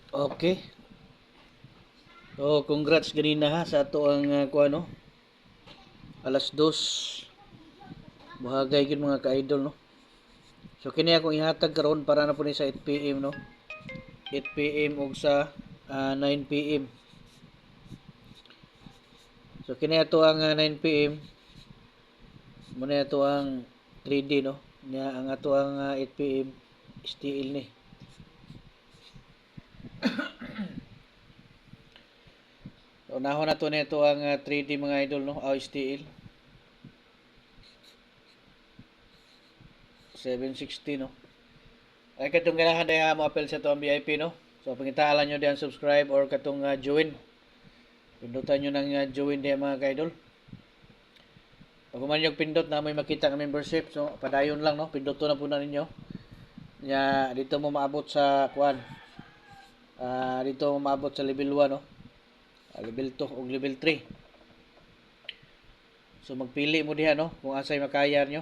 Okay. Oh, congrats ganina ha sa ato ang kuan no. Alas 2. Buhagay gyud mga ka-idol no. So kini akong ihatag karon para na po ni sa 8 PM no. 8 PM ug sa 9 PM. So kini ato ang 9 PM. Muna ato ang 3D no. Nya ang ato ang 8 PM STL ni. So nahon na to nito ang 3D mga idol no, aw STL 760 no. Ay katong ganahan daya mo apel sa to ang VIP no. So pangitaalan nyo diyan subscribe or katong join. Pindutan nyo ng join diyan mga kaidol. Pag man yung pindot na may makita ang membership, so padayon lang no, pindot to na po na ninyo. Nya dito mo maabot sa kuan. Dito mo maabot sa level 1 no. Level 2 ug level 3. So magpili mo diha no kung asay makaya nyo.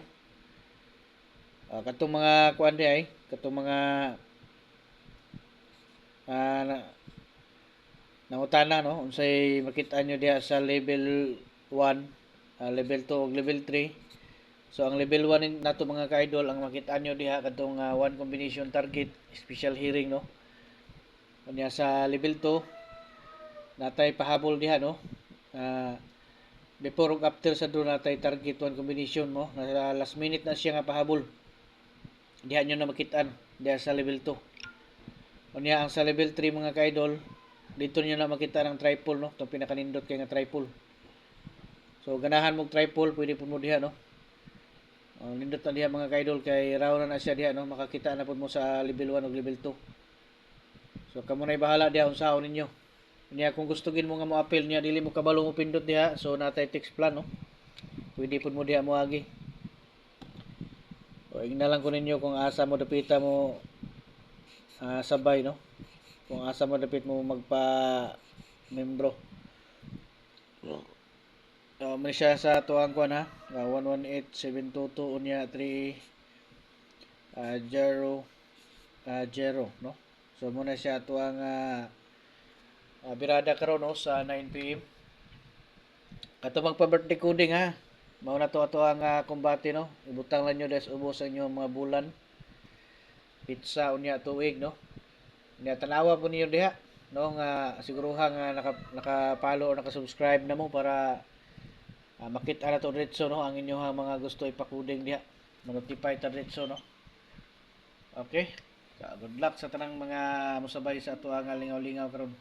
Katong mga kuan di ay, katong mga uh, nangutana no, unsay makita nyo diha sa level 1, level 2 ug level 3. So ang level 1 nato mga ka-idol, ang makita nyo diha katong one combination target, special hearing no. Unya sa level 2 natay pahabol diha no. Before ug after sa do natay target one combination mo, nasa last minute na siya nga pahabol. Diha nyo na makitaan diha sa level 2. Unya ang sa level 3 mga ka-idol, dito nyo na makita ng triple no, itong pinakanindot kay nga triple. So ganahan mong triple, pwede po mo diha no. Nindot na diha mga ka-idol kay raw na siya diha no, makakita na po mo sa level 1 ug level 2. So kamo na bahala diha unsaon ninyo. Unya kung gusto gid mo nga mo appeal niya dili mo kabalo mo pindot diha, so natay text plan no. Pwede po mo diha moagi. O ignalan ko ninyo kung asa mo dapita mo sabay no. Kung asa mo dapit mo magpa membro. Muna siya sa tuwang kuan ha. 118722 unya 3 0 no. So muna siya tuwang birada karon no sa 9 PM. Kato magpa-birthday coding ha. Mao na to ato ang kumbate no. Ibutang lang nyo des ubos ang inyo mga bulan. Pizza unya tuig no. Nya tanawa po niyo diha no nga siguruha nga naka-follow or naka-subscribe na mo para makita na to diretso no ang inyong mga gusto ipakuding diha. Ma-notify ta diretso no. Okay. Good luck sa tanang mga musabay sa ato ang lingaw-lingaw karon.